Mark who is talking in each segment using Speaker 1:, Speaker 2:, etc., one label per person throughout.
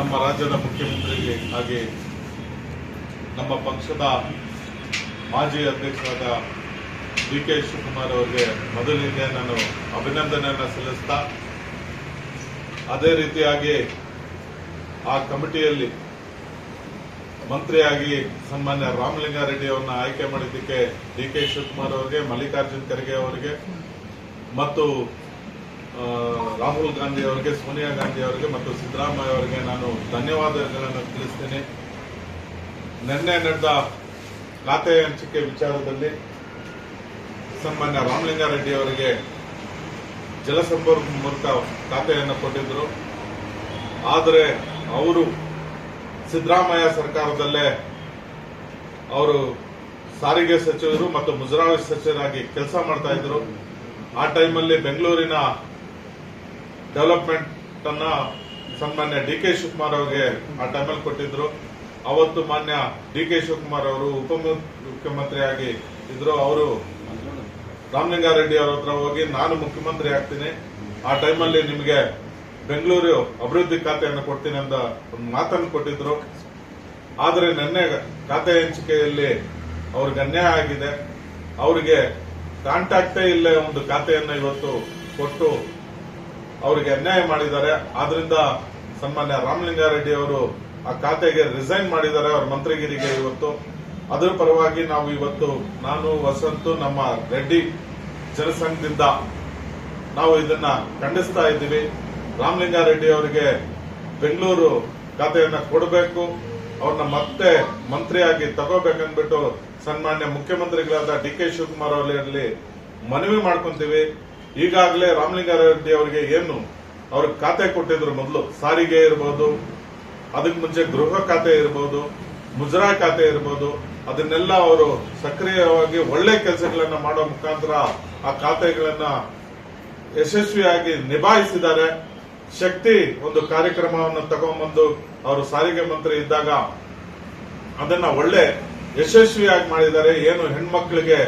Speaker 1: ನಮ್ಮ ರಾಜ್ಯದ ಮುಖ್ಯಮಂತ್ರಿಗೆ ಹಾಗೆ ನಮ್ಮ ಪಕ್ಷದ ಮಾಜಿ ಅಧ್ಯಕ್ಷರಾದ ಡಿ.ಕೆ. ಶಿವಕುಮಾರ್ ಅವರಿಗೆ ಮೊದಲಿಗೆ ನಾನು ಅಭಿನಂದನೆಯನ್ನು ಸಲ್ಲಿಸ್ತಾ, ಅದೇ ರೀತಿಯಾಗಿ ಆ ಕಮಿಟಿಯಲ್ಲಿ ಮಂತ್ರಿಯಾಗಿ ಸನ್ಮಾನ್ಯ ರಾಮಲಿಂಗಾರೆಡ್ಡಿ ಅವರನ್ನ ಆಯ್ಕೆ ಮಾಡಿದ್ದಕ್ಕೆ ಡಿ.ಕೆ. ಶಿವಕುಮಾರ್ ಅವರಿಗೆ, ಮಲ್ಲಿಕಾರ್ಜುನ್ ಖರ್ಗೆ ಅವರಿಗೆ ಮತ್ತು ರಾಹುಲ್ ಗಾಂಧಿ ಅವರಿಗೆ, ಸೋನಿಯಾ ಗಾಂಧಿ ಅವರಿಗೆ ಮತ್ತು ಸಿದ್ದರಾಮಯ್ಯ ಅವರಿಗೆ ನಾನು ಧನ್ಯವಾದಗಳನ್ನು ತಿಳಿಸ್ತೇನೆ. ನಿನ್ನೆ ನಡೆದ ಖಾತೆ ಹಂಚಿಕೆ ವಿಚಾರದಲ್ಲಿ ಸನ್ಮಾನ್ಯ ರಾಮಲಿಂಗಾರೆಡ್ಡಿ ಅವರಿಗೆ ಜಲಸಂಪನ್ಮೂಲ ಖಾತೆಯನ್ನು ಕೊಟ್ಟಿದ್ರು. ಆದರೆ ಅವರು ಸಿದ್ದರಾಮಯ್ಯ ಸರ್ಕಾರದಲ್ಲೇ ಅವರು ಸಾರಿಗೆ ಸಚಿವರು ಮತ್ತು ಮುಜರಾಯಿ ಸಚಿವರಾಗಿ ಕೆಲಸ ಮಾಡ್ತಾ ಇದ್ರು. ಆ ಟೈಮಲ್ಲಿ ಬೆಂಗಳೂರಿನ ಡೆವಲಪ್ಮೆಂಟ್ ಅನ್ನ ಸನ್ಮಾನ್ಯ ಡಿ.ಕೆ. ಶಿವಕುಮಾರ್ ಅವರಿಗೆ ಆ ಟೈಮಲ್ಲಿ ಕೊಟ್ಟಿದ್ರು. ಅವತ್ತು ಮಾನ್ಯ ಡಿ.ಕೆ. ಶಿವಕುಮಾರ್ ಅವರು ಉಪಮುಖ್ಯಮಂತ್ರಿಯಾಗಿ ಇದ್ರು. ಅವರು ರಾಮಲಿಂಗಾರೆಡ್ಡಿ ಅವರ ಹತ್ರ ಹೋಗಿ ನಾನು ಮುಖ್ಯಮಂತ್ರಿ ಆಗ್ತೀನಿ, ಆ ಟೈಮಲ್ಲಿ ನಿಮಗೆ ಬೆಂಗಳೂರು ಅಭಿವೃದ್ಧಿ ಖಾತೆಯನ್ನು ಕೊಡ್ತೀನಿ ಅಂತ ಒಂದು ಮಾತನ್ನು ಕೊಟ್ಟಿದ್ರು. ಆದರೆ ನಿನ್ನೆ ಖಾತೆ ಹಂಚಿಕೆಯಲ್ಲಿ ಅವ್ರಿಗೆ ಅನ್ಯಾಯ ಆಗಿದೆ. ಅವರಿಗೆ ಕಾಂಟ್ಯಾಕ್ಟೇ ಇಲ್ಲ ಒಂದು ಖಾತೆಯನ್ನು ಇವತ್ತು ಕೊಟ್ಟು ಅವರಿಗೆ ಅನ್ಯಾಯ ಮಾಡಿದ್ದಾರೆ. ಆದ್ರಿಂದ ಸನ್ಮಾನ್ಯ ರಾಮಲಿಂಗಾರೆಡ್ಡಿ ಅವರು ಆ ಖಾತೆಗೆ ರಿಸೈನ್ ಮಾಡಿದ್ದಾರೆ ಅವರ ಮಂತ್ರಿಗಿರಿಗೆ. ಇವತ್ತು ಅದರ ಪರವಾಗಿ ನಾವು ಇವತ್ತು ನಾನು ವಸಂತು ನಮ್ಮ ರೆಡ್ಡಿ ಜನಸಂಘದಿಂದ ನಾವು ಇದನ್ನ ಖಂಡಿಸ್ತಾ ಇದ್ದೀವಿ. ರಾಮಲಿಂಗಾರೆಡ್ಡಿ ಅವರಿಗೆ ಬೆಂಗಳೂರು ಖಾತೆಯನ್ನ ಕೊಡಬೇಕು, ಅವ್ರನ್ನ ಮತ್ತೆ ಮಂತ್ರಿಯಾಗಿ ತಗೋಬೇಕಂದ್ಬಿಟ್ಟು ಸನ್ಮಾನ್ಯ ಮುಖ್ಯಮಂತ್ರಿಗಳಾದ ಡಿ.ಕೆ. ಶಿವಕುಮಾರ್ ಅವರಲ್ಲಿ ಮನವಿ ಮಾಡ್ಕೊಂತೀವಿ. ಈಗಾಗಲೇ ರಾಮಲಿಂಗಾರೆಡ್ಡಿ ಅವರಿಗೆ ಏನು ಅವ್ರಿಗೆ ಖಾತೆ ಕೊಟ್ಟಿದ್ರು, ಮೊದಲು ಸಾರಿಗೆ ಇರಬಹುದು, ಅದಕ್ಕೆ ಮುಂಚೆ ಗೃಹ ಖಾತೆ ಇರಬಹುದು, ಮುಜರಾಯಿ ಖಾತೆ ಇರಬಹುದು, ಅದನ್ನೆಲ್ಲ ಅವರು ಸಕ್ರಿಯವಾಗಿ ಒಳ್ಳೆ ಕೆಲಸಗಳನ್ನ ಮಾಡೋ ಮುಖಾಂತರ ಆ ಖಾತೆಗಳನ್ನ ಯಶಸ್ವಿಯಾಗಿ ನಿಭಾಯಿಸಿದ್ದಾರೆ. ಶಕ್ತಿ ಒಂದು ಕಾರ್ಯಕ್ರಮವನ್ನು ತಗೊಂಡ್ಬಂದು ಅವರು ಸಾರಿಗೆ ಮಂತ್ರಿ ಇದ್ದಾಗ ಅದನ್ನ ಒಳ್ಳೆ ಯಶಸ್ವಿಯಾಗಿ ಮಾಡಿದ್ದಾರೆ. ಏನು ಹೆಣ್ಮಕ್ಳಿಗೆ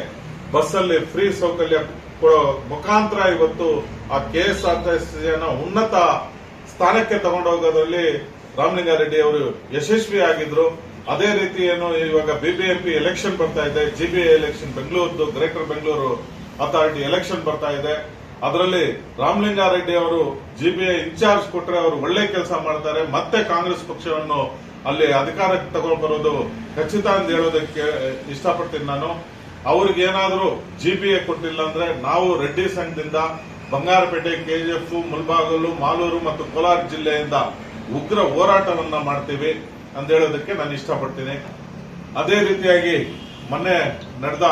Speaker 1: ಬಸ್ಸಲ್ಲಿ ಫ್ರೀ ಸೌಕರ್ಯ ಕೊಡೋ ಮುಖಾಂತರ ಇವತ್ತು ಆ ಕೆಎಸ್ಆರ್ಟಿಸಿಯನ್ನು ಉನ್ನತ ಸ್ಥಾನಕ್ಕೆ ತಗೊಂಡೋಗೋದ್ರಲ್ಲಿ ರಾಮಲಿಂಗಾರೆಡ್ಡಿ ಅವರು ಯಶಸ್ವಿಯಾಗಿದ್ರು. ಅದೇ ರೀತಿ ಏನು ಇವಾಗ ಬಿಬಿಎಂಪಿ ಎಲೆಕ್ಷನ್ ಬರ್ತಾ ಇದೆ, GBA election, Bengaluru greater Bengaluru authority election ಬರ್ತಾ ಇದೆ. ಅದರಲ್ಲಿ ರಾಮಲಿಂಗಾರೆಡ್ಡಿ ಅವರು ಜಿಬಿಎ ಇನ್ಚಾರ್ಜ್ ಕೊಟ್ಟರೆ ಅವರು ಒಳ್ಳೆ ಕೆಲಸ ಮಾಡ್ತಾರೆ. ಮತ್ತೆ ಕಾಂಗ್ರೆಸ್ ಪಕ್ಷವನ್ನು ಅಲ್ಲಿ ಅಧಿಕಾರಕ್ಕೆ ತಗೊಂಡು ಬರೋದು ಖಚಿತ ಅಂತ ಹೇಳೋದಕ್ಕೆ ಇಷ್ಟಪಡ್ತೀನಿ ನಾನು. ಅವ್ರಿಗೇನಾದ್ರೂ ಜಿಬಿಎ ಕೊಟ್ಟಿಲ್ಲ ಅಂದ್ರೆ ನಾವು ರೆಡ್ಡಿ ಸಂಘದಿಂದ ಬಂಗಾರಪೇಟೆ, ಕೆಜಿಎಫ್, ಮುಳಬಾಗಿಲು, ಮಾಲೂರು ಮತ್ತು ಕೋಲಾರ ಜಿಲ್ಲೆಯಿಂದ ಉಗ್ರ ಹೋರಾಟವನ್ನ ಮಾಡ್ತೀವಿ ಅಂತ ಹೇಳೋದಕ್ಕೆ ನಾನು ಇಷ್ಟಪಡ್ತೀನಿ. ಅದೇ ರೀತಿಯಾಗಿ ಮೊನ್ನೆ ನಡೆದ